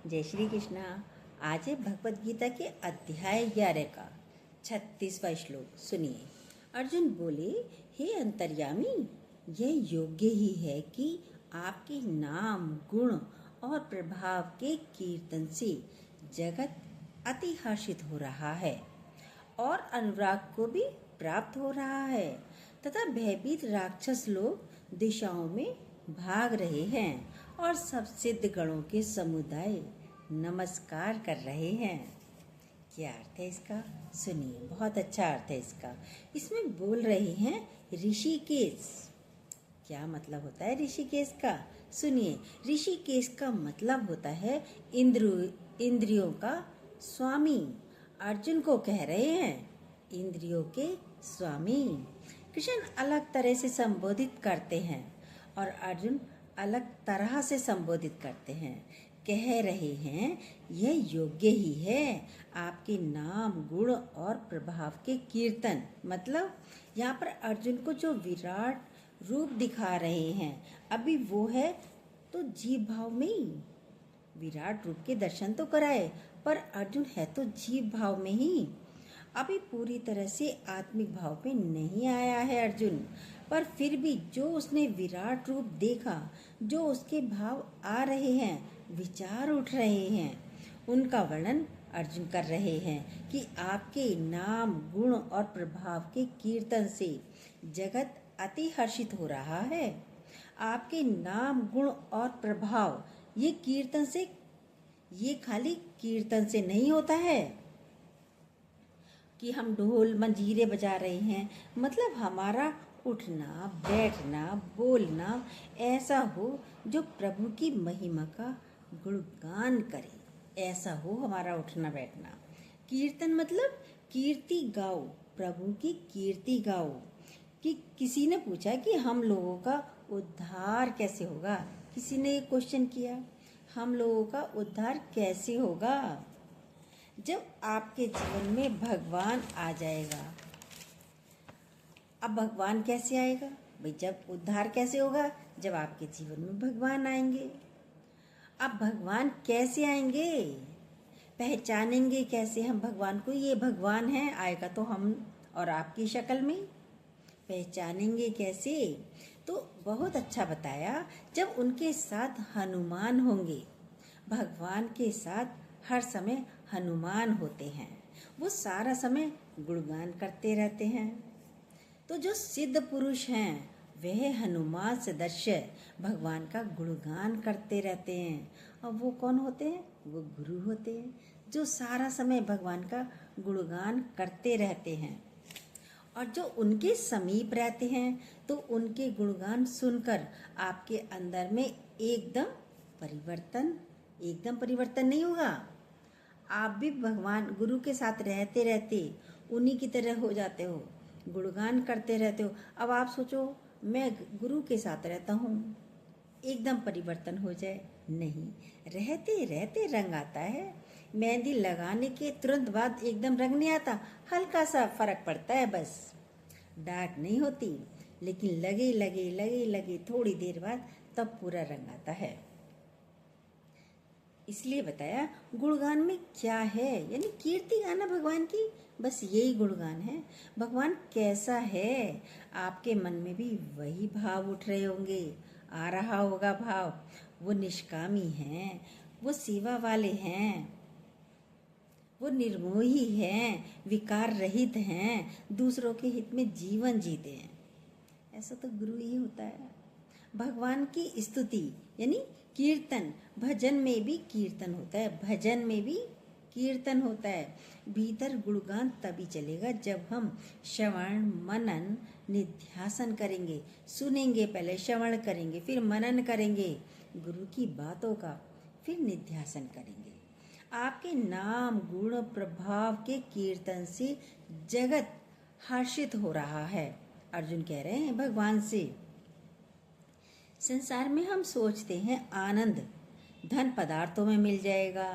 जय श्री कृष्णा। आज है भगवत गीता के अध्याय 11 का 36वां श्लोक। सुनिए। अर्जुन बोले, हे अंतर्यामी, यह योग्य ही है कि आपके नाम, गुण और प्रभाव के कीर्तन से जगत अतिहर्षित हो रहा है और अनुराग को भी प्राप्त हो रहा है तथा भयभीत राक्षस लोग दिशाओं में भाग रहे हैं और सब सिद्ध गणों के समुदाय नमस्कार कर रहे हैं। क्या अर्थ है इसका? सुनिए, बहुत अच्छा अर्थ है इसका। इसमें बोल रहे हैं ऋषिकेश। क्या मतलब होता है ऋषिकेश का? सुनिए, ऋषिकेश का मतलब होता है इंद्रियों का स्वामी। अर्जुन को कह रहे हैं इंद्रियों के स्वामी। कृष्ण अलग तरह से संबोधित करते हैं और अर्जुन अलग तरह से संबोधित करते हैं। कह रहे हैं यह योग्य ही है आपके नाम, गुण और प्रभाव के कीर्तन। मतलब यहाँ पर अर्जुन को जो विराट रूप दिखा रहे हैं, अभी वो है तो जीव भाव में ही विराट रूप के दर्शन तो कराए, पर अर्जुन है तो जीव भाव में ही, अभी पूरी तरह से आत्मिक भाव में नहीं आया है अर्जुन। पर फिर भी जो उसने विराट रूप देखा, जो उसके भाव आ रहे हैं, विचार उठ रहे हैं, उनका वर्णन अर्जुन कर रहे हैं कि आपके नाम, गुण और प्रभाव के कीर्तन से जगत अति हर्षित हो रहा है। आपके नाम, गुण और प्रभाव ये कीर्तन से, ये खाली कीर्तन से नहीं होता है कि हम ढोल मंजीरे बजा रहे हैं। मतलब हमारा उठना, बैठना, बोलना ऐसा हो जो प्रभु की महिमा का गुणगान करे, ऐसा हो हमारा उठना बैठना। कीर्तन मतलब कीर्ति गाओ, प्रभु की कीर्ति गाओ। कि किसी ने पूछा कि हम लोगों का उद्धार कैसे होगा? किसी ने एक क्वेश्चन किया, हम लोगों का उद्धार कैसे होगा? जब आपके जीवन में भगवान आ जाएगा। अब भगवान कैसे आएगा भाई? जब उद्धार कैसे होगा? जब आपके जीवन में भगवान आएंगे। अब भगवान कैसे आएंगे? पहचानेंगे कैसे हम भगवान को? ये भगवान है, आएगा तो हम और आपकी शक्ल में। पहचानेंगे कैसे? तो बहुत अच्छा बताया, जब उनके साथ हनुमान होंगे। भगवान के साथ हर समय हनुमान होते हैं, वो सारा समय गुणगान करते रहते हैं। तो जो सिद्ध पुरुष हैं वह हनुमान सदृश्य भगवान का गुणगान करते रहते हैं। और वो कौन होते हैं? वो गुरु होते हैं जो सारा समय भगवान का गुणगान करते रहते हैं। और जो उनके समीप रहते हैं तो उनके गुणगान सुनकर आपके अंदर में एकदम परिवर्तन नहीं होगा। आप भी भगवान गुरु के साथ रहते रहते उन्हीं की तरह हो जाते हो, गुणगान करते रहते हो। अब आप सोचो मैं गुरु के साथ रहता हूँ, एकदम परिवर्तन हो जाए? नहीं, रहते रहते रंग आता है। मेहंदी लगाने के तुरंत बाद एकदम रंग नहीं आता, हल्का सा फर्क पड़ता है, बस डार्क नहीं होती। लेकिन लगे लगे लगे लगे थोड़ी देर बाद तब पूरा रंग आता है। इसलिए बताया गुणगान में क्या है, यानी कीर्ति गाना भगवान की, बस यही गुणगान है। भगवान कैसा है, आपके मन में भी वही भाव उठ रहे होंगे, आ रहा होगा भाव। वो निष्कामी हैं, वो सेवा वाले हैं, वो निर्मोही हैं, विकार रहित हैं, दूसरों के हित में जीवन जीते हैं। ऐसा तो गुरु ही होता है। भगवान की स्तुति यानी कीर्तन, भजन में भी कीर्तन होता है, भजन में भी कीर्तन होता है। भीतर गुणगान तभी चलेगा जब हम श्रवण, मनन, निध्यासन करेंगे। सुनेंगे, पहले श्रवण करेंगे, फिर मनन करेंगे गुरु की बातों का, फिर निध्यासन करेंगे। आपके नाम, गुण, प्रभाव के कीर्तन से जगत हर्षित हो रहा है। अर्जुन कह रहे हैं भगवान से। संसार में हम सोचते हैं आनंद धन पदार्थों में मिल जाएगा।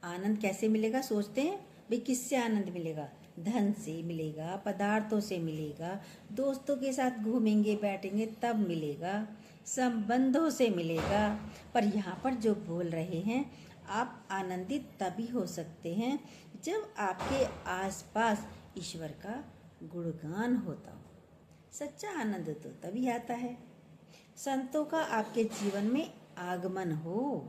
आनंद कैसे मिलेगा? सोचते हैं भाई किससे आनंद मिलेगा? धन से मिलेगा, पदार्थों से मिलेगा, दोस्तों के साथ घूमेंगे बैठेंगे तब मिलेगा। संबंधों से मिलेगा। पर यहाँ पर जो बोल रहे हैं, आप आनंदित तभी हो सकते हैं जब आपके आसपास ईश्वर का गुणगान होता हो। सच्चा आनंद तो तभी आता है संतों का आपके जीवन में आगमन हो।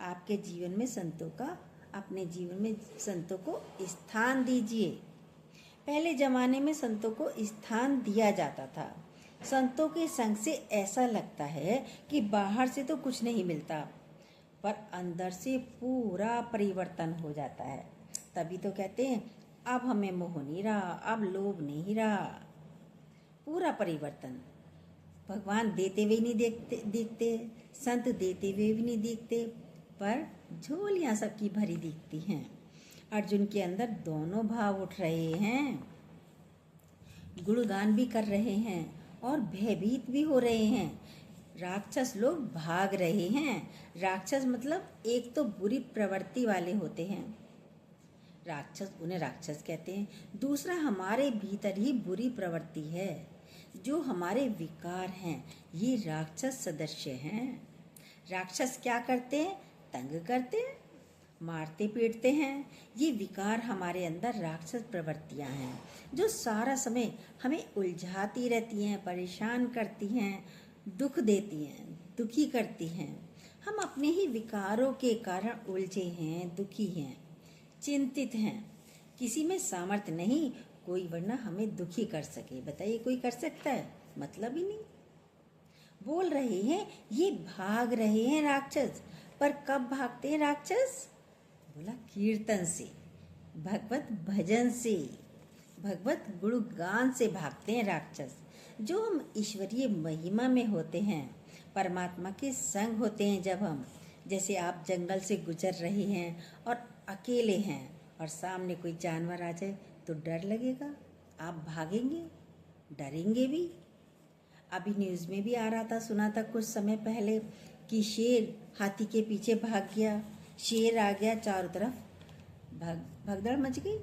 आपके जीवन में संतों का, अपने जीवन में संतों को स्थान दीजिए। पहले जमाने में संतों को स्थान दिया जाता था। संतों के संग से ऐसा लगता है कि बाहर से तो कुछ नहीं मिलता, पर अंदर से पूरा परिवर्तन हो जाता है। तभी तो कहते हैं अब हमें मोह नहीं रहा, अब लोभ नहीं रहा। पूरा परिवर्तन। भगवान देते हुए नहीं दिखते, संत देते हुए भी नहीं दिखते, पर झोलियां सबकी भरी दिखती हैं। अर्जुन के अंदर दोनों भाव उठ रहे हैं, गुणगान भी कर रहे हैं और भयभीत भी हो रहे हैं। राक्षस लोग भाग रहे हैं। राक्षस मतलब एक तो बुरी प्रवृत्ति वाले होते हैं, राक्षस, उन्हें राक्षस कहते हैं। दूसरा हमारे भीतर ही बुरी प्रवृत्ति है, जो हमारे विकार हैं, ये राक्षस सदस्य हैं। राक्षस क्या करते हैं? तंग करते हैं, मारते पीटते हैं। ये विकार हमारे अंदर राक्षस प्रवृत्तियां हैं, जो सारा समय हमें उलझाती रहती हैं, परेशान करती हैं, दुख देती हैं, दुखी करती हैं। हम अपने ही विकारों के कारण उलझे हैं, दुखी हैं, चिंतित हैं। किसी में सामर्थ्य नहीं कोई वरना हमें दुखी कर सके। बताइए कोई कर सकता है? मतलब ही नहीं। बोल रहे हैं ये भाग रहे हैं राक्षस, पर कब भागते हैं राक्षस? बोला कीर्तन से, भगवत भजन से, भगवत गुणगान से भागते हैं राक्षस। जो हम ईश्वरीय महिमा में होते हैं, परमात्मा के संग होते हैं जब हम, जैसे आप जंगल से गुजर रहे हैं और अकेले हैं और सामने कोई जानवर आ जाए तो डर लगेगा, आप भागेंगे, डरेंगे भी। अभी न्यूज़ में भी आ रहा था, सुना था कुछ समय पहले कि शेर हाथी के पीछे भाग गया। शेर आ गया, चारों तरफ भगदड़ मच गई।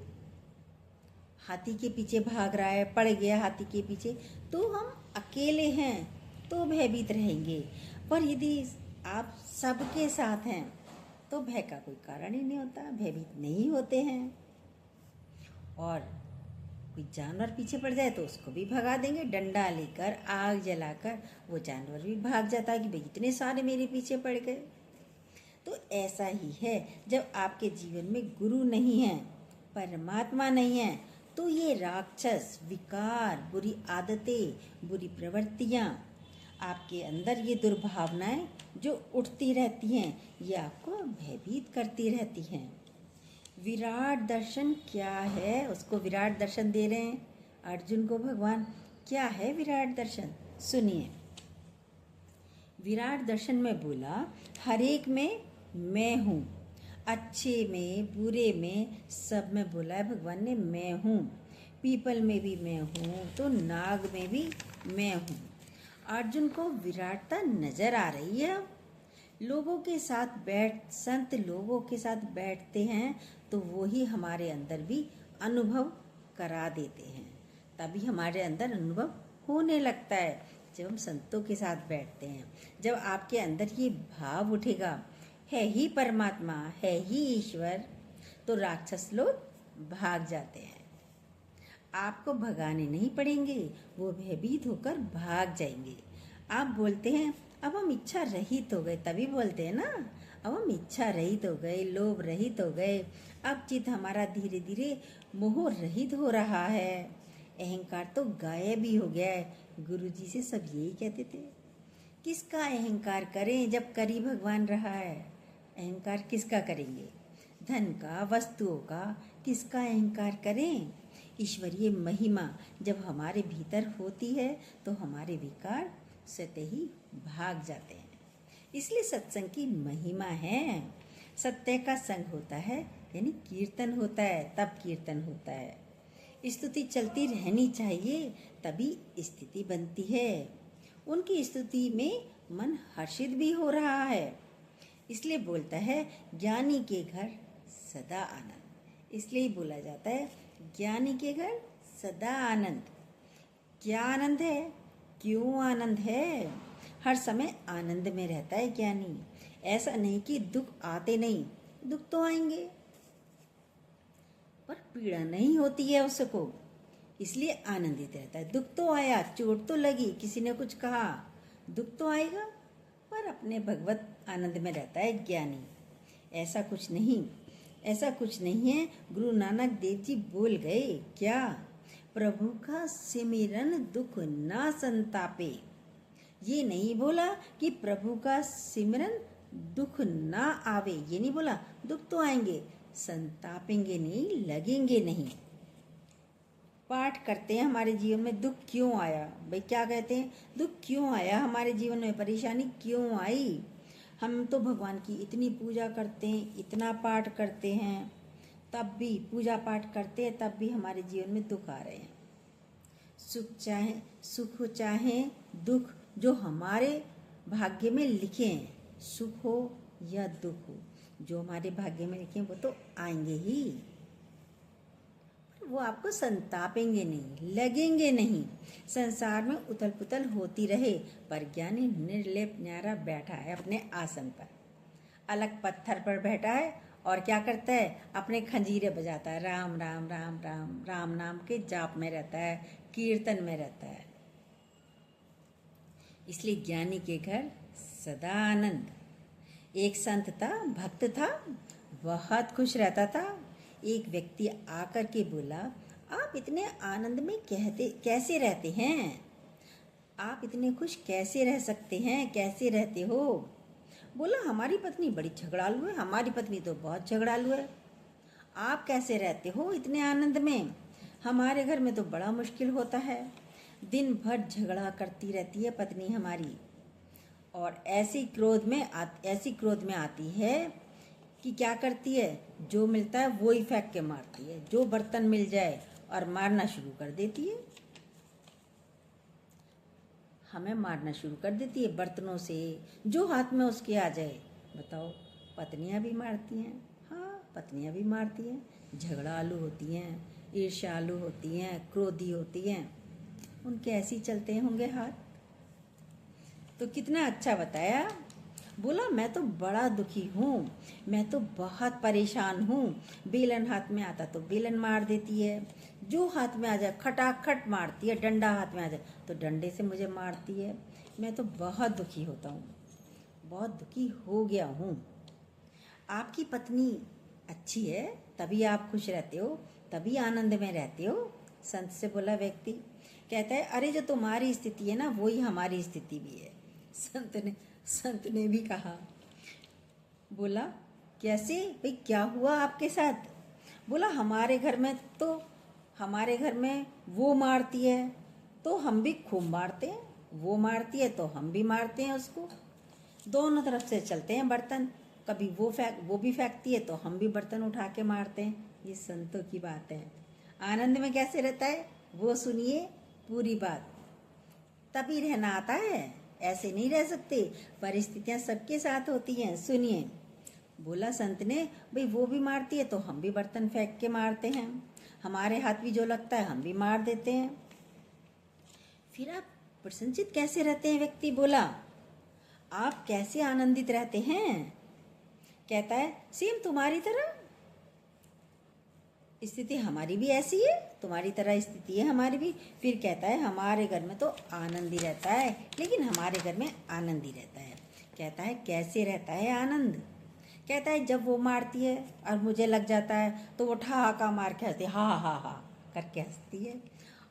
हाथी के पीछे भाग रहा है, पड़ गया हाथी के पीछे। तो हम अकेले हैं तो भयभीत रहेंगे, पर यदि आप सबके साथ हैं तो भय का कोई कारण ही नहीं होता, भयभीत नहीं होते हैं। और कोई जानवर पीछे पड़ जाए तो उसको भी भगा देंगे, डंडा लेकर, आग जलाकर। वो जानवर भी भाग जाता है कि भाई इतने सारे मेरे पीछे पड़ गए। तो ऐसा ही है, जब आपके जीवन में गुरु नहीं है, परमात्मा नहीं है, तो ये राक्षस, विकार, बुरी आदतें, बुरी प्रवृत्तियाँ, आपके अंदर ये दुर्भावनाएं जो उठती रहती हैं, ये आपको भयभीत करती रहती हैं। विराट दर्शन क्या है? उसको विराट दर्शन दे रहे हैं अर्जुन को भगवान। क्या है विराट दर्शन? सुनिए। विराट दर्शन में बोला, हर एक में मैं हूँ, अच्छे में बुरे में सब में बोला है भगवान ने मैं हूँ। पीपल में भी मैं हूँ तो नाग में भी मैं हूँ। अर्जुन को विराटता नजर आ रही है। लोगों के साथ संत लोगों के साथ बैठते हैं तो वो ही हमारे अंदर भी अनुभव करा देते हैं। तभी हमारे अंदर अनुभव होने लगता है जब हम संतों के साथ बैठते हैं। जब आपके अंदर ये भाव उठेगा, है ही परमात्मा, है ही ईश्वर, तो राक्षस लोग भाग जाते हैं। आपको भगाने नहीं पड़ेंगे, वो भयभीत होकर भाग जाएंगे। आप बोलते हैं अब हम इच्छा रहित हो गए, तभी बोलते हैं ना, अब हम इच्छा रहित हो गए, लोभ रहित हो गए, अब चित्त हमारा धीरे धीरे मोह रहित हो रहा है, अहंकार तो गायब ही हो गया है। गुरुजी से सब यही कहते थे, किसका अहंकार करें जब करी भगवान रहा है। अहंकार किसका करेंगे? धन का, वस्तुओं का, किसका अहंकार करें? ईश्वरीय महिमा जब हमारे भीतर होती है तो हमारे विकार स्वतः ही भाग जाते हैं। इसलिए सत्संग की महिमा है। सत्य का संग होता है, यानी कीर्तन होता है, तब कीर्तन होता है। स्तुति चलती रहनी चाहिए, तभी स्थिति बनती है। उनकी स्तुति में मन हर्षित भी हो रहा है। इसलिए बोलता है ज्ञानी के घर सदा आनंद। इसलिए बोला जाता है ज्ञानी के घर सदा आनंद। क्या आनंद है? क्यों आनंद है? हर समय आनंद में रहता है ज्ञानी। ऐसा नहीं कि दुख आते नहीं, दुख तो आएंगे पर पीड़ा नहीं होती है उसको, इसलिए आनंदित रहता है। दुख तो आया, चोट तो लगी, किसी ने कुछ कहा, दुख तो आएगा पर अपने भगवत आनंद में रहता है ज्ञानी। ऐसा कुछ नहीं, ऐसा कुछ नहीं है। गुरु नानक देव जी बोल गए क्या, प्रभु का सिमरन दुख ना संतापे। ये नहीं बोला कि प्रभु का सिमरन दुख ना आवे, ये नहीं बोला। दुख तो आएंगे, संतापेंगे नहीं, लगेंगे नहीं। पाठ करते हैं हमारे जीवन में दुख क्यों आया, भाई क्या कहते हैं, दुख क्यों आया हमारे जीवन में, परेशानी क्यों आई। हम तो भगवान की इतनी पूजा करते हैं, इतना पाठ करते हैं, तब भी पूजा पाठ करते हैं तब भी हमारे जीवन में दुख आ रहे हैं। सुख चाहे दुख, जो हमारे भाग्य में लिखे हैं, सुख हो या दुख हो, जो हमारे भाग्य में लिखे हैं वो तो आएंगे ही। वो आपको संतापेंगे नहीं, लगेंगे नहीं। संसार में उथल पुथल होती रहे पर ज्ञानी निर्लेप न्यारा बैठा है अपने आसन पर, अलग पत्थर पर बैठा है और क्या करता है, अपने खंजीरे बजाता है, राम राम राम राम राम नाम के जाप में रहता है, कीर्तन में रहता है। इसलिए ज्ञानी के घर सदा आनंद। एक संत था, भक्त था, बहुत खुश रहता था। एक व्यक्ति आकर के बोला, आप इतने आनंद में कैसे रहते हैं, आप इतने खुश कैसे रह सकते हैं, कैसे रहते हो। बोला, हमारी पत्नी बड़ी झगड़ालू है, हमारी पत्नी तो बहुत झगड़ालू है। आप कैसे रहते हो इतने आनंद में, हमारे घर में तो बड़ा मुश्किल होता है, दिन भर झगड़ा करती रहती है पत्नी हमारी, और ऐसी क्रोध में आती है कि क्या करती है, जो मिलता है वो ही फेंक के मारती है, जो बर्तन मिल जाए और मारना शुरू कर देती है, हमें मारना शुरू कर देती है बर्तनों से, जो हाथ में उसके आ जाए। बताओ, पत्नियां भी मारती हैं, हाँ पत्नियां भी मारती हैं, झगड़ालू होती हैं, ईर्ष्यालु होती हैं, क्रोधी होती हैं, उनके ऐसे ही चलते होंगे हाथ। तो कितना अच्छा बताया। बोला, मैं तो बड़ा दुखी हूँ, मैं तो बहुत परेशान हूँ, बेलन हाथ में आता तो बेलन मार देती है, जो हाथ में आ जाए खटाखट मारती है, डंडा हाथ में आ जाए तो डंडे से मुझे मारती है, मैं तो बहुत दुखी होता हूँ, बहुत दुखी हो गया हूँ। आपकी पत्नी अच्छी है तभी आप खुश रहते हो, तभी आनंद में रहते हो। संत से बोला व्यक्ति, कहता है, अरे जो तुम्हारी स्थिति है ना वही हमारी स्थिति भी है। संत ने भी कहा, बोला कैसे भाई, क्या हुआ आपके साथ। बोला, हमारे घर में वो मारती है तो हम भी खूब मारते हैं, वो मारती है तो हम भी मारते हैं उसको, दोनों तरफ से चलते हैं बर्तन, कभी वो भी फेंकती है तो हम भी बर्तन उठा के मारते हैं। ये संतों की बात है। आनंद में कैसे रहता है वो सुनिए पूरी बात, तभी रहना आता है, ऐसे नहीं रह सकते, परिस्थितियां सबके साथ होती हैं। सुनिए, बोला संत ने, भाई वो भी मारती है तो हम भी बर्तन फेंक के मारते हैं, हमारे हाथ भी जो लगता है हम भी मार देते हैं। फिर आप प्रसन्नचित कैसे रहते हैं। व्यक्ति बोला, आप कैसे आनंदित रहते हैं। कहता है, सेम तुम्हारी तरह स्थिति हमारी भी ऐसी है, तुम्हारी तरह स्थिति है हमारी भी। फिर कहता है, हमारे घर में तो आनंद ही रहता है, लेकिन हमारे घर में आनंद ही रहता है। कहता है, कैसे रहता है आनंद। कहता है, जब वो मारती है और मुझे लग जाता है तो वो ठहाका मार के हंसती है, हा हा हा करके हंसती है,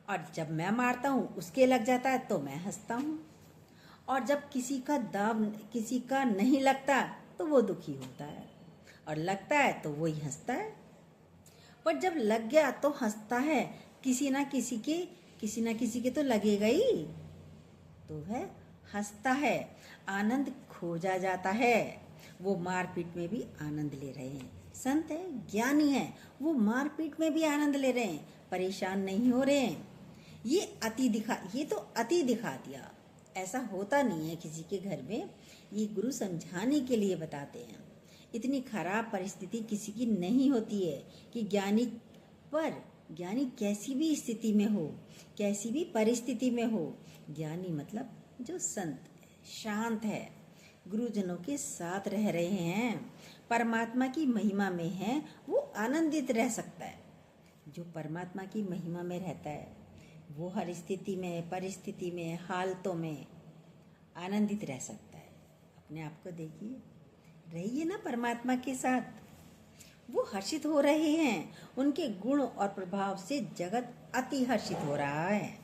और जब मैं मारता हूँ उसके लग जाता है तो मैं हंसता हूँ, और जब किसी का नहीं लगता तो वो दुखी होता है, और लगता है तो वही हंसता है। पर जब लग गया तो हंसता है, किसी ना किसी के तो लगेगा ही, तो वह हंसता है, आनंद खोजा जाता है। वो मारपीट में भी आनंद ले रहे हैं, संत है, ज्ञानी है, वो मारपीट में भी आनंद ले रहे हैं, परेशान नहीं हो रहे हैं। ये तो अति दिखा दिया, ऐसा होता नहीं है किसी के घर में। ये गुरु समझाने के लिए बताते हैं। इतनी खराब परिस्थिति किसी की नहीं होती है कि ज्ञानी कैसी भी स्थिति में हो, कैसी भी परिस्थिति में हो, ज्ञानी मतलब जो संत है, शांत है, गुरुजनों के साथ रह रहे हैं, परमात्मा की महिमा में है, वो आनंदित रह सकता है। जो परमात्मा की महिमा में रहता है वो हर स्थिति में, परिस्थिति में, हालतों में आनंदित रह सकता है। अपने आप को देखिए, रहिए ना परमात्मा के साथ। वो हर्षित हो रहे हैं, उनके गुण और प्रभाव से जगत अति हर्षित हो रहा है।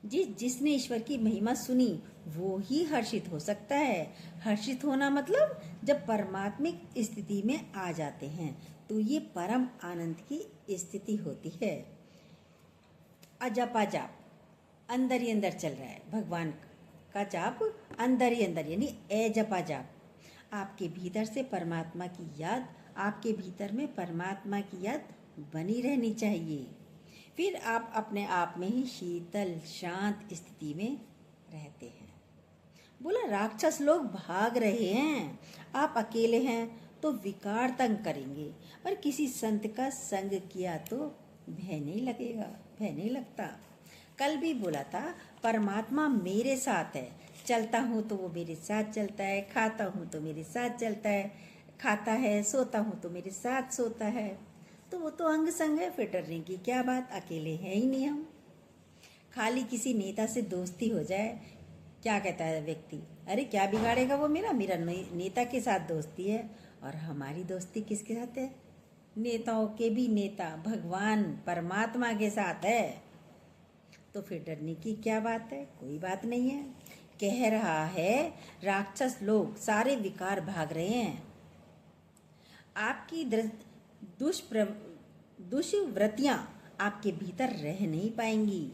जिसने ईश्वर की महिमा सुनी वो ही हर्षित हो सकता है। हर्षित होना मतलब जब परमात्मिक स्थिति में आ जाते हैं तो ये परम आनंद की स्थिति होती है। अजपा जाप अंदर ही अंदर चल रहा है, भगवान का जाप अंदर ही अंदर, यानी ए जपा जाप। आपके भीतर से परमात्मा की याद, आपके भीतर में परमात्मा की याद बनी रहनी चाहिए। फिर आप अपने आप में ही शीतल शांत स्थिति में रहते हैं। बोला राक्षस लोग भाग रहे हैं, आप अकेले हैं तो विकार तंग करेंगे, पर किसी संत का संग किया तो भय नहीं लगेगा, भय नहीं लगता। कल भी बोला था परमात्मा मेरे साथ है, चलता हूँ तो वो मेरे साथ चलता है, खाता हूँ तो मेरे साथ चलता है, खाता है, सोता हूँ तो मेरे साथ सोता है। तो वो तो अंग संग है, फिर डरने की क्या बात, अकेले हैं ही नहीं हम। खाली किसी नेता से दोस्ती हो जाए, क्या कहता है व्यक्ति, अरे क्या बिगाड़ेगा वो मेरा मेरा नेता के साथ दोस्ती है। और हमारी दोस्ती किसके साथ है? नेताओं के भी नेता भगवान परमात्मा के साथ है। तो फिर डरने की क्या बात है? कोई बात नहीं है। कह रहा है राक्षस लोग सारे विकार भाग रहे हैं, आपकी दुष्वृत्तियां आपके भीतर रह नहीं पाएंगी।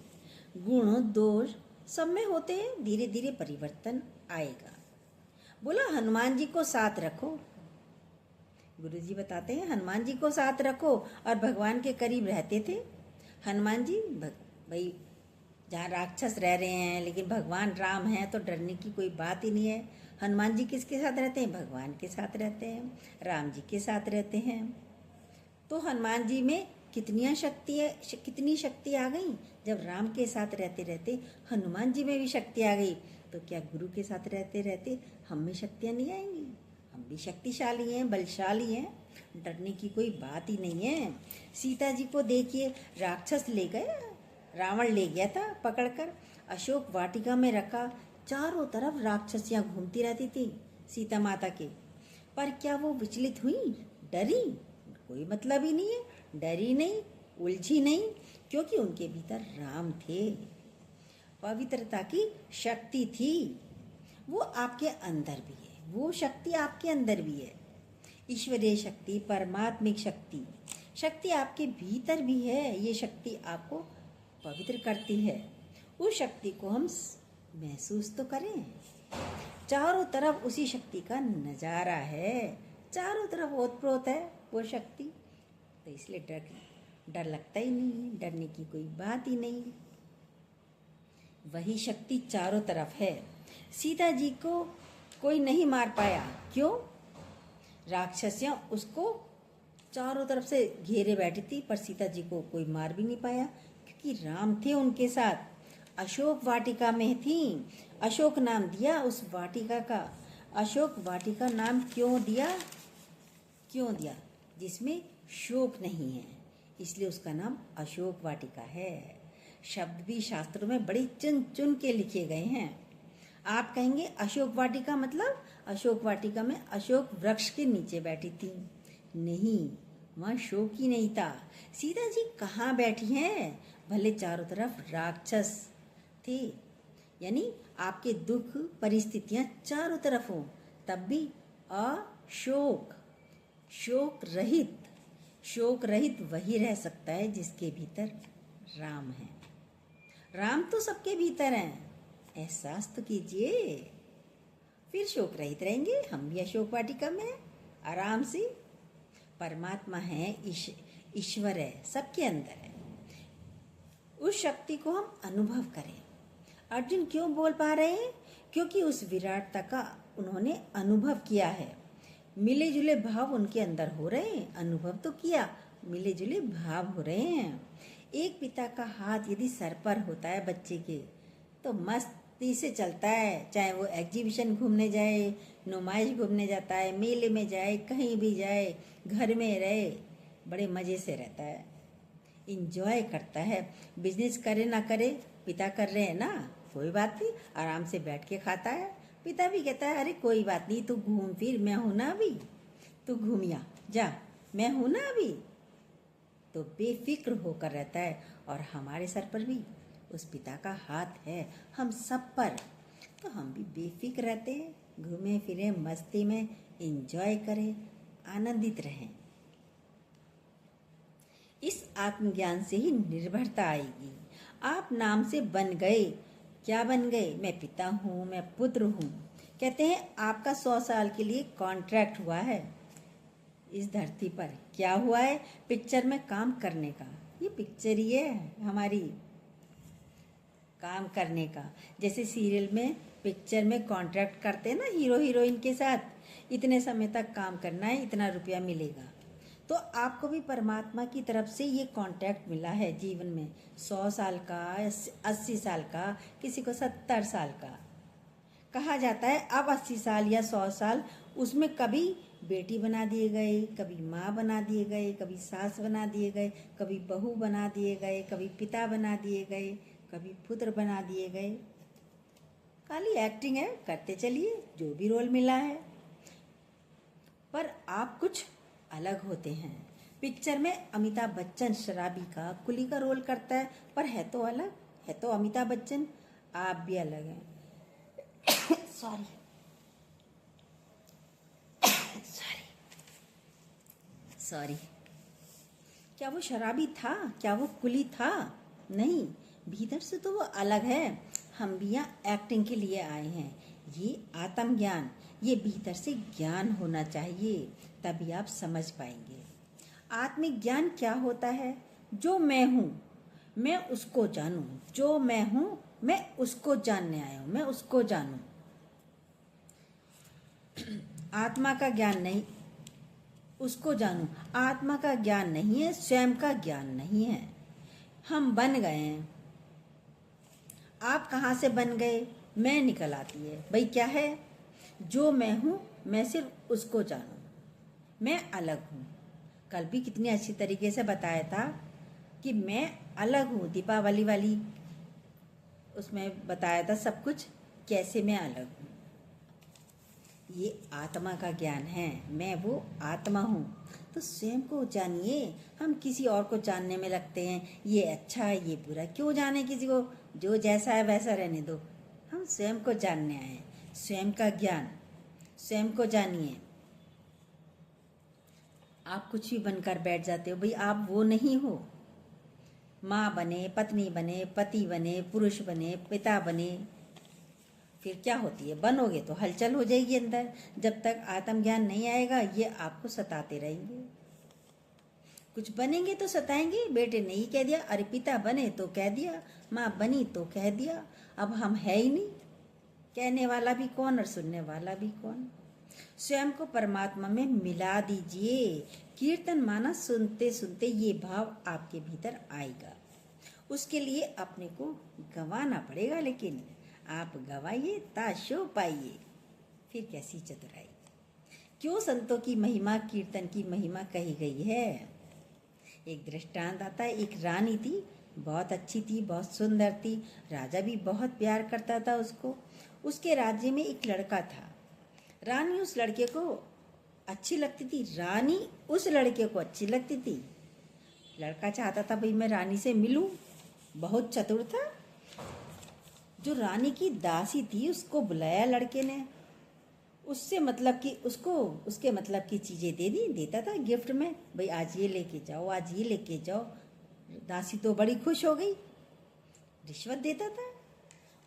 गुण दोष सब में होते हैं, धीरे धीरे परिवर्तन आएगा। बोला हनुमान जी को साथ रखो। गुरुजी बताते हैं हनुमान जी को साथ रखो और भगवान के करीब रहते थे। हनुमान जी भाई जहाँ राक्षस रह रहे हैं लेकिन भगवान राम है तो डरने की कोई बात ही नहीं है। हनुमान जी किसके साथ रहते हैं? भगवान के साथ रहते हैं, राम जी के साथ रहते हैं। तो हनुमान जी में कितनी शक्ति आ गई जब राम के साथ रहते रहते हनुमान जी में भी शक्ति आ गई। तो क्या गुरु के साथ रहते रहते हम में शक्तियाँ नहीं आएंगी? हम भी शक्तिशाली हैं, बलशाली हैं, डरने की कोई बात ही नहीं है। सीता जी को देखिए, राक्षस ले गए, रावण ले गया था पकड़कर, अशोक वाटिका में रखा, चारों तरफ राक्षसियाँ घूमती रहती थी सीता माता के। पर क्या वो विचलित हुई, डरी? कोई मतलब ही नहीं है, डरी नहीं, उलझी नहीं, क्योंकि उनके भीतर राम थे। पवित्रता की शक्ति थी, वो आपके अंदर भी है, वो शक्ति आपके अंदर भी है। ईश्वरीय शक्ति, परमात्मिक शक्ति, शक्ति आपके भीतर भी है। ये शक्ति आपको पवित्र करती है। उस शक्ति को हम महसूस तो करें। चारों तरफ उसी शक्ति का नजारा है, चारों तरफ ओतप्रोत है वो शक्ति, तो इसलिए डर लगता ही नहीं है, डरने की कोई बात ही नहीं। वही शक्ति चारों तरफ है। सीता जी को कोई नहीं मार पाया, क्यों? राक्षसियां उसको चारों तरफ से घेरे बैठी थी, पर सीता जी को कोई मार भी नहीं पाया क्योंकि राम थे उनके साथ। अशोक वाटिका में थी, अशोक नाम दिया उस वाटिका का। अशोक वाटिका नाम क्यों दिया? जिसमें शोक नहीं है, इसलिए उसका नाम अशोक वाटिका है। शब्द भी शास्त्रों में बड़े चुन चुन के लिखे गए हैं। आप कहेंगे अशोक वाटिका मतलब अशोक वाटिका में अशोक वृक्ष के नीचे बैठी थी। नहीं, वहाँ शोक ही नहीं था। सीता जी कहाँ बैठी हैं? भले चारों तरफ राक्षस थे, यानी आपके दुख परिस्थितियाँ चारों तरफ हो, तब भी अशोक, शोक रहित वही रह सकता है जिसके भीतर राम है। राम तो सबके भीतर हैं, एहसास तो कीजिए, फिर शोक रहित रहेंगे। हम भी अशोक वाटिका में आराम से। परमात्मा है, ईश्वर है, सबके अंदर है। उस शक्ति को हम अनुभव करें। अर्जुन क्यों बोल पा रहे हैं? क्योंकि उस विराटता का उन्होंने अनुभव किया है। मिले जुले भाव उनके अंदर हो रहे हैं, अनुभव तो किया, मिले जुले भाव हो रहे हैं। एक पिता का हाथ यदि सर पर होता है बच्चे के, तो मस्त तो इससे चलता है, चाहे वो एग्जीबिशन घूमने जाए, नुमाइश घूमने जाता है, मेले में जाए, कहीं भी जाए, घर में रहे, बड़े मज़े से रहता है, इंजॉय करता है। बिजनेस करे ना करे, पिता कर रहे हैं ना, कोई बात नहीं, आराम से बैठ के खाता है। पिता भी कहता है अरे कोई बात नहीं, तू घूम फिर, मैं हूं ना अभी, तू घूमिया जा, मैं हूं ना अभी। तो बेफिक्र होकर रहता है। और हमारे सर पर भी उस पिता का हाथ है, हम सब पर, तो हम भी बेफिक्र रहते हैं, घूमें फिरें, मस्ती में इंजॉय करें, आनंदित रहें। इस आत्मज्ञान से ही निर्भरता आएगी। आप नाम से बन गए, क्या बन गए? मैं पिता हूँ, मैं पुत्र हूँ। कहते हैं आपका 100 साल के लिए कॉन्ट्रैक्ट हुआ है इस धरती पर। क्या हुआ है? पिक्चर में काम करने का। ये पिक्चर ही है हमारी, काम करने का। जैसे सीरियल में, पिक्चर में कॉन्ट्रैक्ट करते हैं ना हीरो हीरोइन के साथ, इतने समय तक काम करना है, इतना रुपया मिलेगा। तो आपको भी परमात्मा की तरफ से ये कॉन्ट्रैक्ट मिला है जीवन में, 100 साल का, 80 साल का, किसी को 70 साल का। कहा जाता है अब 80 साल या 100 साल, उसमें कभी बेटी बना दिए गए, कभी माँ बना दिए गए, कभी सास बना दिए गए, कभी बहू बना दिए गए, कभी पिता बना दिए गए, कभी पुत्र बना दिए गए। खाली एक्टिंग है, करते चलिए, जो भी रोल मिला है। पर आप कुछ अलग होते हैं। पिक्चर में अमिताभ बच्चन शराबी का, कुली का रोल करता है, पर है तो अलग, है तो अमिताभ बच्चन, आप भी अलग हैं। Sorry sorry sorry. क्या वो शराबी था? क्या वो कुली था? नहीं, भीतर से तो वो अलग है। हम भी यहाँ एक्टिंग के लिए आए हैं। ये आत्मज्ञान, ये भीतर से ज्ञान होना चाहिए, तभी आप समझ पाएंगे। आत्मिक ज्ञान क्या होता है? जो मैं हूँ, मैं उसको जानूं। जो मैं हूँ, मैं उसको जानने आया हूँ, मैं उसको जानूं। आत्मा का ज्ञान नहीं, उसको जानूं। आत्मा का ज्ञान नहीं है, स्वयं का ज्ञान नहीं है। हम बन गए हैं। आप कहाँ से बन गए? मैं निकल आती है। भाई क्या है? जो मैं हूँ, मैं सिर्फ उसको जानूं। मैं अलग हूँ। कल भी कितनी अच्छी तरीके से बताया था कि मैं अलग हूँ। दीपावली वाली उसमें बताया था सब कुछ, कैसे मैं अलग हूँ। ये आत्मा का ज्ञान है, मैं वो आत्मा हूँ। तो स्वयं को जानिए। हम किसी और को जानने में लगते हैं, ये अच्छा है, ये बुरा। क्यों जाने किसी को? जो जैसा है वैसा रहने दो। हम स्वयं को जानने आए हैं, स्वयं का ज्ञान। स्वयं को जानिए। आप कुछ भी बनकर बैठ जाते हो, भाई आप वो नहीं हो। माँ बने, पत्नी बने, पति बने, पुरुष बने, पिता बने, फिर क्या होती है? बनोगे तो हलचल हो जाएगी अंदर। जब तक आत्मज्ञान नहीं आएगा, ये आपको सताते रहेंगे। कुछ बनेंगे तो सताएंगे। बेटे ने ही कह दिया, अरे पिता बने तो कह दिया, माँ बनी तो कह दिया। अब हम है ही नहीं, कहने वाला भी कौन और सुनने वाला भी कौन। स्वयं को परमात्मा में मिला दीजिए। कीर्तन माना सुनते सुनते ये भाव आपके भीतर आएगा। उसके लिए अपने को गंवाना पड़ेगा, लेकिन आप गवाइए ताशो पाइए। फिर कैसी चतुराई। क्यों संतों की महिमा, कीर्तन की महिमा कही गई है? एक दृष्टांत आता है। एक रानी थी, बहुत अच्छी थी, बहुत सुंदर थी। राजा भी बहुत प्यार करता था उसको। उसके राज्य में एक लड़का था। रानी उस लड़के को अच्छी लगती थी, रानी उस लड़के को अच्छी लगती थी। लड़का चाहता था भाई मैं रानी से मिलूं। बहुत चतुर था। जो रानी की दासी थी उसको बुलाया लड़के ने। उससे मतलब कि उसको उसके मतलब की चीज़ें दे दी, देता था गिफ्ट में, भाई आज ये लेके जाओ, आज ये लेके जाओ। दासी तो बड़ी खुश हो गई। रिश्वत देता था।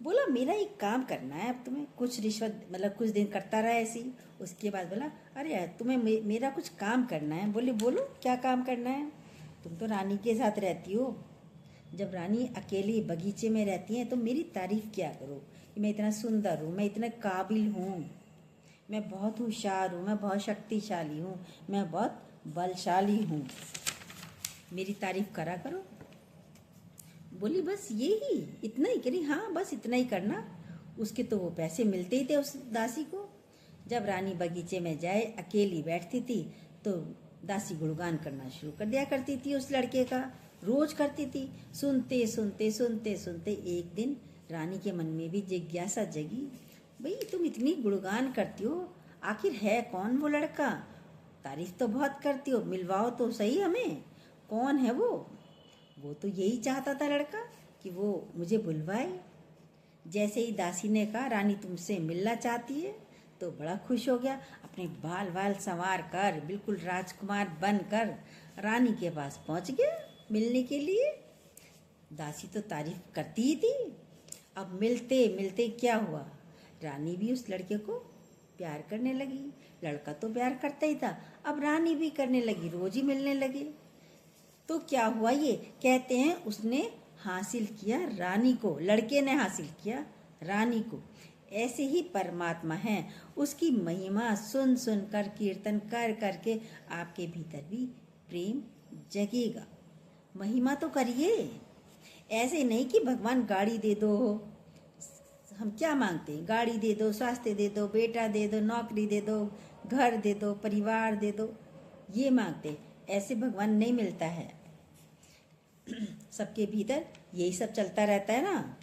बोला मेरा एक काम करना है, अब तुम्हें कुछ रिश्वत, मतलब कुछ दिन करता रहा ऐसे ही। उसके बाद बोला अरे यार तुम्हें मेरा कुछ काम करना है। बोले बोलो क्या काम करना है? तुम तो रानी के साथ रहती हो। जब रानी अकेली बगीचे में रहती हैं तो मेरी तारीफ किया करो कि मैं इतना सुंदर हूँ, मैं इतना काबिल हूँ, मैं बहुत होशियार हूँ, मैं बहुत शक्तिशाली हूँ, मैं बहुत बलशाली हूँ, मेरी तारीफ करा करो। बोली बस ये ही, इतना ही करी? हाँ बस इतना ही करना। उसके तो वो पैसे मिलते ही थे उस दासी को। जब रानी बगीचे में जाए अकेली बैठती थी तो दासी गुणगान करना शुरू कर दिया करती थी उस लड़के का, रोज करती थी। सुनते सुनते सुनते सुनते एक दिन रानी के मन में भी जिज्ञासा जगी, भाई तुम इतनी गुणगान करती हो, आखिर है कौन वो लड़का? तारीफ तो बहुत करती हो, मिलवाओ तो सही हमें, कौन है वो? वो तो यही चाहता था लड़का कि वो मुझे बुलवाए। जैसे ही दासी ने कहा रानी तुमसे मिलना चाहती है तो बड़ा खुश हो गया, अपने बाल बाल संवार कर बिल्कुल राजकुमार बनकर रानी के पास पहुंच गया मिलने के लिए। दासी तो तारीफ करती ही थी। अब मिलते मिलते क्या हुआ, रानी भी उस लड़के को प्यार करने लगी। लड़का तो प्यार करता ही था, अब रानी भी करने लगी, रोज ही मिलने लगे। तो क्या हुआ, ये कहते हैं उसने हासिल किया रानी को, लड़के ने हासिल किया रानी को। ऐसे ही परमात्मा है, उसकी महिमा सुन सुन कर, कीर्तन कर करके आपके भीतर भी प्रेम जगेगा। महिमा तो करिए, ऐसे नहीं कि भगवान गाड़ी दे दो। हम क्या मांगते हैं? गाड़ी दे दो, स्वास्थ्य दे दो, बेटा दे दो, नौकरी दे दो, घर दे दो, परिवार दे दो, ये मांगते। ऐसे भगवान नहीं मिलता है। सबके भीतर यही सब चलता रहता है ना।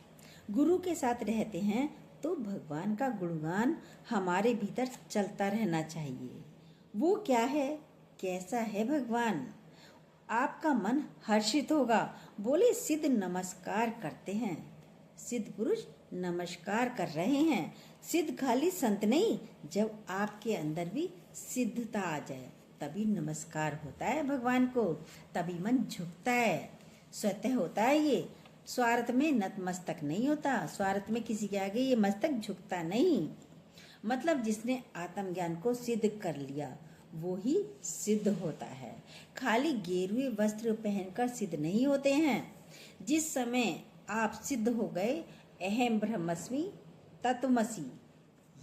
गुरु के साथ रहते हैं तो भगवान का गुणगान हमारे भीतर चलता रहना चाहिए। वो क्या है, कैसा है भगवान? आपका मन हर्षित होगा। बोले सिद्ध नमस्कार करते हैं, सिद्ध पुरुष नमस्कार कर रहे हैं। सिद्ध खाली संत नहीं, जब आपके अंदर भी सिद्धता आ जाए तभी नमस्कार होता है भगवान को, तभी मन झुकता है। स्वतः होता है ये, स्वार्थ में नतमस्तक नहीं होता। स्वार्थ में किसी के आगे ये मस्तक झुकता नहीं। मतलब जिसने आत्मज्ञान को सिद्ध कर लिया वो ही सिद्ध होता है। खाली गेरुए वस्त्र पहनकर सिद्ध नहीं होते हैं। जिस समय आप सिद्ध हो गए, अहम ब्रह्मस्मि तत्वमसि,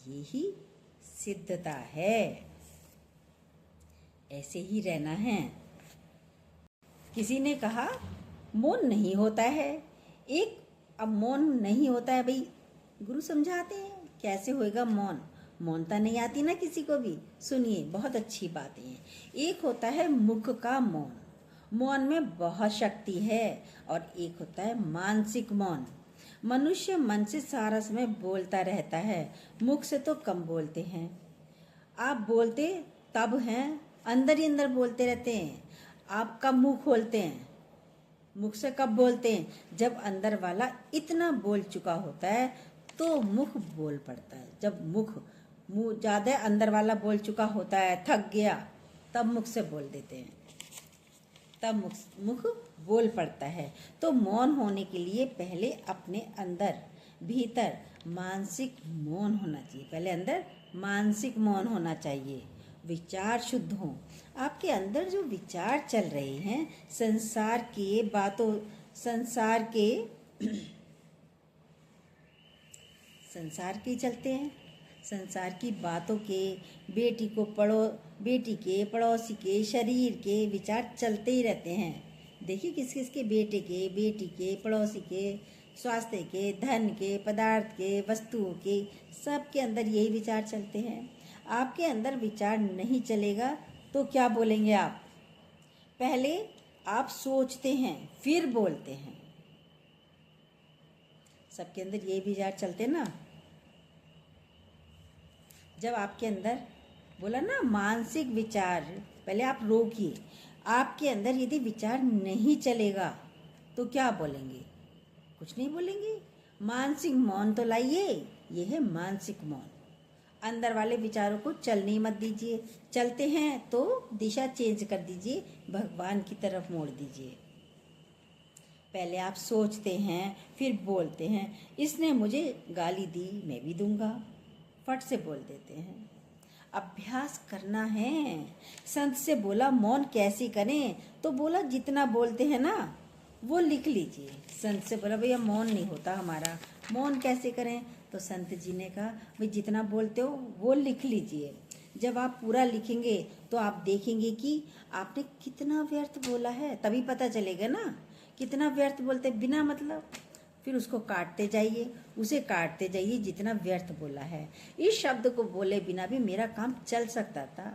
यही सिद्धता है। ऐसे ही रहना है। किसी ने कहा मौन नहीं होता है। अब मौन नहीं होता है, भाई गुरु समझाते हैं कैसे होएगा मौन। मौनता नहीं आती ना किसी को भी। सुनिए, बहुत अच्छी बातें हैं। एक होता है मुख का मौन, मौन में बहुत शक्ति है। और एक होता है मानसिक मौन। मनुष्य मन से सारा समय बोलता रहता है, मुख से तो कम बोलते हैं। आप बोलते तब हैं, अंदर ही अंदर बोलते रहते हैं। आप कब मुंह खोलते हैं? मुख से कब बोलते हैं? जब अंदर वाला इतना बोल चुका होता है तो मुख बोल पड़ता है। जब मुंह ज्यादा अंदर वाला बोल चुका होता है, थक गया, तब मुख से बोल देते हैं, तब मुख बोल पड़ता है। तो मौन होने के लिए पहले अपने अंदर भीतर मानसिक मौन होना चाहिए। पहले अंदर मानसिक मौन होना चाहिए। विचार शुद्ध हों। आपके अंदर जो विचार चल रहे हैं संसार के बातों, संसार के चलते हैं, संसार की बातों के, बेटी के, पड़ोसी के, शरीर के विचार चलते ही रहते हैं। देखिए किस किस के, बेटे के, बेटी के, पड़ोसी के, स्वास्थ्य के, धन के, पदार्थ के, वस्तुओं के, सब के अंदर यही विचार चलते हैं। आपके अंदर विचार नहीं चलेगा तो क्या बोलेंगे आप? पहले आप सोचते हैं फिर बोलते हैं। सबके अंदर यही विचार चलते ना। जब आपके अंदर बोला ना मानसिक विचार, पहले आप रोकिए। आपके अंदर यदि विचार नहीं चलेगा तो क्या बोलेंगे? कुछ नहीं बोलेंगे। मानसिक मौन तो लाइए। ये है मानसिक मौन। अंदर वाले विचारों को चलने मत दीजिए। चलते हैं तो दिशा चेंज कर दीजिए, भगवान की तरफ मोड़ दीजिए। पहले आप सोचते हैं फिर बोलते हैं। इसने मुझे गाली दी, मैं भी दूंगा, फट से बोल देते हैं। अभ्यास करना है। संत से बोला मौन कैसे करें, तो बोला जितना बोलते हैं ना वो लिख लीजिए। संत से बोला भैया मौन नहीं होता हमारा, मौन कैसे करें? तो संत जी ने कहा भाई जितना बोलते हो वो लिख लीजिए। जब आप पूरा लिखेंगे तो आप देखेंगे कि आपने कितना व्यर्थ बोला है, तभी पता चलेगा ना कितना व्यर्थ बोलते बिना मतलब। फिर उसको काटते जाइए, उसे काटते जाइए जितना व्यर्थ बोला है। इस शब्द को बोले बिना भी मेरा काम चल सकता था।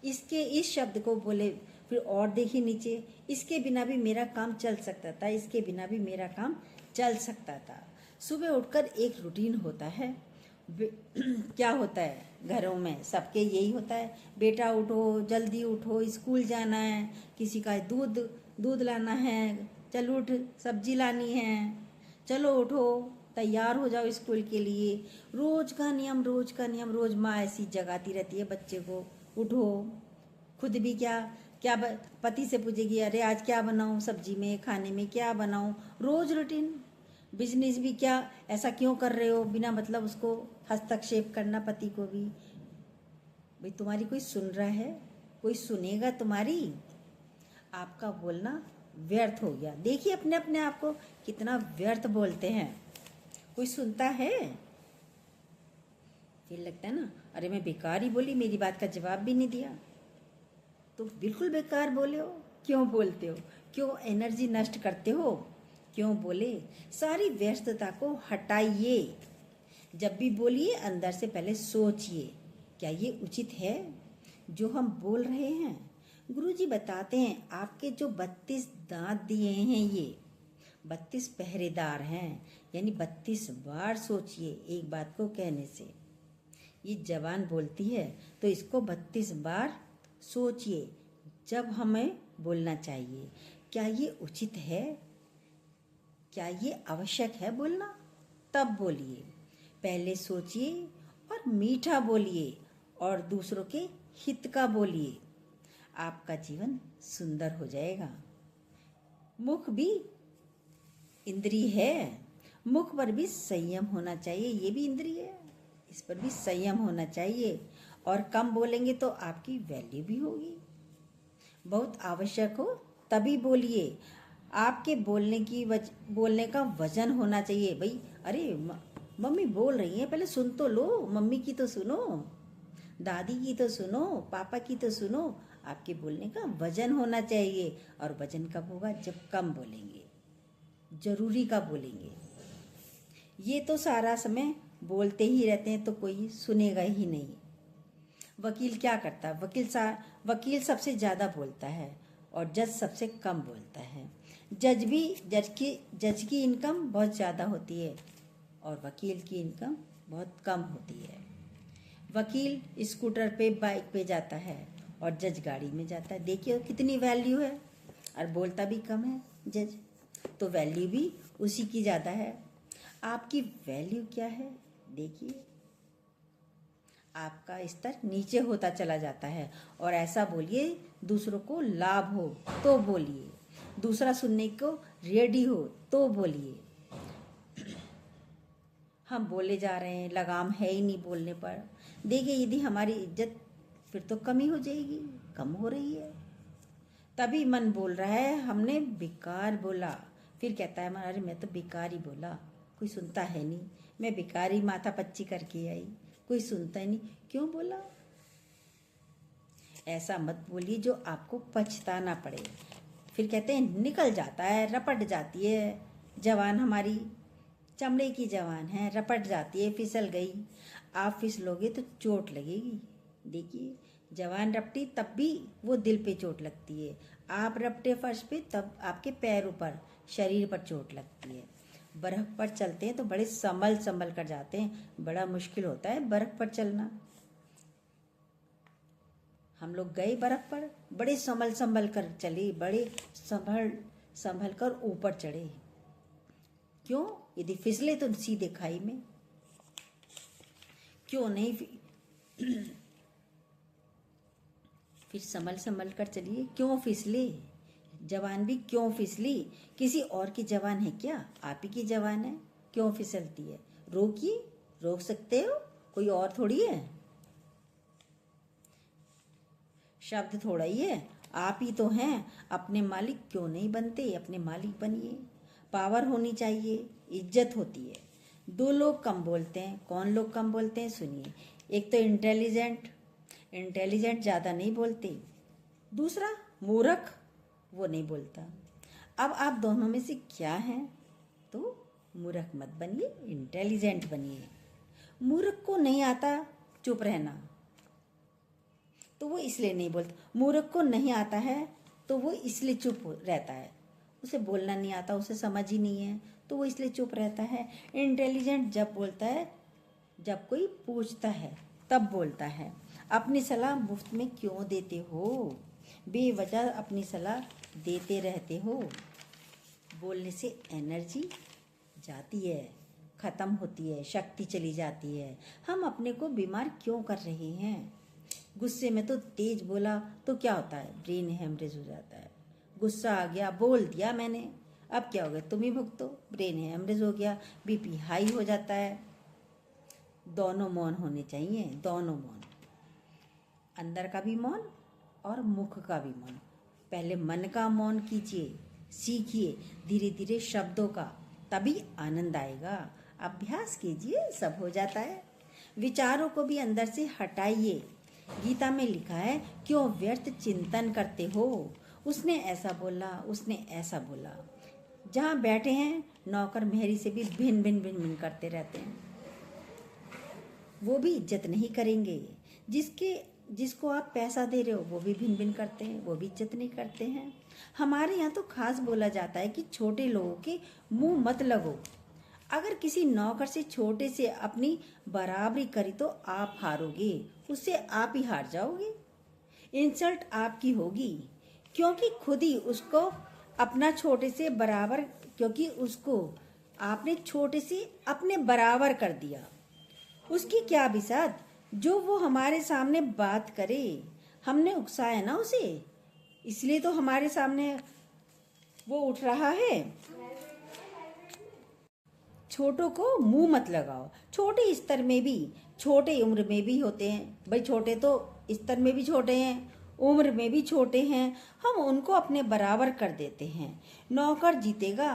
इस शब्द को बोले, फिर और देखिए नीचे, इसके बिना भी मेरा काम चल सकता था, इसके बिना भी मेरा काम चल सकता था। सुबह उठकर एक रूटीन होता है। क्या होता है घरों में, सबके यही होता है, बेटा उठो, जल्दी उठो, स्कूल जाना है, किसी का दूध लाना है, चल उठ, सब्जी लानी है, चलो उठो, तैयार हो जाओ स्कूल के लिए। रोज का नियम, रोज माँ ऐसी जगाती रहती है बच्चे को, उठो। खुद भी क्या क्या पति से पूछेगी, अरे आज क्या बनाऊं, सब्जी में खाने में क्या बनाऊं, रोज रूटीन। बिजनेस भी क्या, ऐसा क्यों कर रहे हो, बिना मतलब उसको हस्तक्षेप करना पति को भी। भाई तुम्हारी कोई सुन रहा है, कोई सुनेगा तुम्हारी? आपका बोलना व्यर्थ हो गया। देखिए अपने अपने आप को कितना व्यर्थ बोलते हैं, कोई सुनता है? फिर लगता है ना, अरे मैं बेकार ही बोली, मेरी बात का जवाब भी नहीं दिया। तो बिल्कुल बेकार बोले हो। क्यों बोलते हो? क्यों एनर्जी नष्ट करते हो? क्यों बोले? सारी व्यस्तता को हटाइए। जब भी बोलिए अंदर से पहले सोचिए, क्या ये उचित है जो हम बोल रहे हैं? गुरुजी बताते हैं आपके जो 32 दांत दिए हैं, ये 32 पहरेदार हैं, यानी 32 बार सोचिए एक बात को कहने से। ये जबान बोलती है तो इसको 32 बार सोचिए जब हमें बोलना चाहिए। क्या ये उचित है? क्या ये आवश्यक है बोलना? तब बोलिए। पहले सोचिए और मीठा बोलिए और दूसरों के हित का बोलिए। आपका जीवन सुंदर हो जाएगा। मुख भी इंद्रिय है, मुख पर भी संयम होना चाहिए, ये भी इंद्रिय है, इस पर भी संयम होना चाहिए। और कम बोलेंगे तो आपकी वैल्यू भी होगी। बहुत आवश्यक हो तभी बोलिए। आपके बोलने का वजन होना चाहिए। भाई अरे मम्मी बोल रही हैं, पहले सुन तो लो, मम्मी की तो सुनो, दादी की तो सुनो, पापा की तो सुनो। आपके बोलने का वजन होना चाहिए। और वजन कब होगा? जब कम बोलेंगे, जरूरी का बोलेंगे। ये तो सारा समय बोलते ही रहते हैं तो कोई सुनेगा ही नहीं। वकील क्या करता है? वकील सबसे ज़्यादा बोलता है और जज सबसे कम बोलता है। जज की इनकम बहुत ज़्यादा होती है और वकील की इनकम बहुत कम होती है। वकील स्कूटर पे, बाइक पे जाता है और जज गाड़ी में जाता है। देखिए कितनी वैल्यू है, और बोलता भी कम है जज, तो वैल्यू भी उसी की ज़्यादा है। आपकी वैल्यू क्या है? देखिए आपका स्तर नीचे होता चला जाता है। और ऐसा बोलिए दूसरों को लाभ हो तो बोलिए, दूसरा सुनने को रेडी हो तो बोलिए। हम बोले जा रहे हैं, लगाम है ही नहीं बोलने पर। देखिए यदि हमारी इज्जत फिर तो कमी हो जाएगी, कम हो रही है। तभी मन बोल रहा है हमने बेकार बोला। फिर कहता है अरे मैं तो बेकार ही बोला, कोई सुनता है नहीं, मैं बेकार ही माथा पच्ची करके आई, कोई सुनता ही नहीं, क्यों बोला? ऐसा मत बोलिए जो आपको पछताना पड़े। फिर कहते हैं निकल जाता है, रपट जाती है जवान, हमारी चमड़े की जवान है, रपट जाती है, फिसल गई। आप फिसलोगे तो चोट लगेगी। देखिए जवान रपटी तब भी वो दिल पे चोट लगती है, आप रपटे फर्श पे तब आपके पैरों पर, शरीर पर चोट लगती है। बर्फ पर चलते हैं तो बड़े संभल कर जाते हैं, बड़ा मुश्किल होता है बर्फ पर चलना। हम लोग गए बर्फ पर, बड़े संभल कर चले, बड़े संभल कर ऊपर चढ़े। क्यों? यदि फिसले तो सीधे खाई में, क्यों नहीं? फिर संभल कर चलिए। क्यों फिसले? जवान भी क्यों फिसली? किसी और की जवान है क्या? आप ही की जवान है, क्यों फिसलती है? रोकिए, रोक सकते हो, कोई और थोड़ी है, शब्द थोड़ा ही है, आप ही तो हैं। अपने मालिक क्यों नहीं बनते? अपने मालिक बनिए। पावर होनी चाहिए, इज्जत होती है। दो लोग कम बोलते हैं। कौन लोग कम बोलते हैं? सुनिए। एक तो इंटेलिजेंट ज़्यादा नहीं बोलते, दूसरा मूर्ख, वो नहीं बोलता। अब आप दोनों में से क्या हैं? तो मूर्ख मत बनिए, इंटेलिजेंट बनिए। मूर्ख को नहीं आता चुप रहना, तो वो इसलिए नहीं बोलता। मूर्ख को नहीं आता है तो वो इसलिए चुप रहता है। उसे बोलना नहीं आता, उसे समझ ही नहीं है, तो वो इसलिए चुप रहता है। इंटेलिजेंट जब बोलता है, जब कोई पूछता है तब बोलता है। अपनी सलाह मुफ्त में क्यों देते हो? बेवजह अपनी सलाह देते रहते हो। बोलने से एनर्जी जाती है, ख़त्म होती है, शक्ति चली जाती है। हम अपने को बीमार क्यों कर रहे हैं? गुस्से में तो तेज बोला तो क्या होता है? ब्रेन हेमरेज हो जाता है। गुस्सा आ गया, बोल दिया मैंने, अब क्या हो गया? तुम ही भुगतो। ब्रेन हेमरेज हो गया, बीपी हाई हो जाता है। दोनों मौन होने चाहिए, दोनों मौन, अंदर का भी मौन और मुख का भी मौन। पहले मन का मौन कीजिए, सीखिए धीरे धीरे शब्दों का, तभी आनंद आएगा। अभ्यास कीजिए, सब हो जाता है। विचारों को भी अंदर से हटाइए। गीता में लिखा है, क्यों व्यर्थ चिंतन करते हो? उसने ऐसा बोला, उसने ऐसा बोला। जहाँ बैठे हैं नौकर मेहरी से भी भिन भिन भिन भिन करते रहते हैं, वो भी इज्जत नहीं करेंगे। जिसको आप पैसा दे रहे हो वो भी भिन भिन करते हैं, वो भी इज्जत नहीं करते हैं। हमारे यहाँ तो खास बोला जाता है कि छोटे लोगों के मुंह मत लगो। अगर किसी नौकर से छोटे से अपनी बराबरी करी तो आप हारोगे, उससे आप ही हार जाओगे। इंसल्ट आपकी होगी, क्योंकि खुद ही उसको अपना छोटे से बराबर, क्योंकि उसको आपने छोटे से अपने बराबर कर दिया। उसकी क्या बिसात जो वो हमारे सामने बात करे। हमने उकसाया ना उसे, इसलिए तो हमारे सामने वो उठ रहा है। छोटों को मुंह मत लगाओ। छोटे स्तर में भी, छोटे उम्र में भी होते हैं भाई। छोटे तो स्तर में भी छोटे हैं, उम्र में भी छोटे हैं। हम उनको अपने बराबर कर देते हैं। नौकर जीतेगा,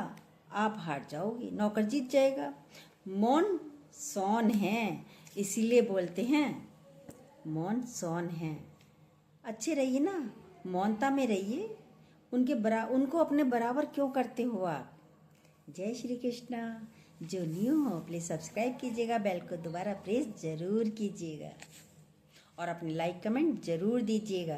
आप हार जाओगे, नौकर जीत जाएगा। मौन सौन है, इसीलिए बोलते हैं मौन सौन है। अच्छे रहिए ना, मौनता में रहिए। उनको अपने बराबर क्यों करते हो आप? जय श्री कृष्णा। जो न्यू हो प्लीज़ सब्सक्राइब कीजिएगा, बेल को दोबारा प्रेस जरूर कीजिएगा और अपने लाइक कमेंट जरूर दीजिएगा।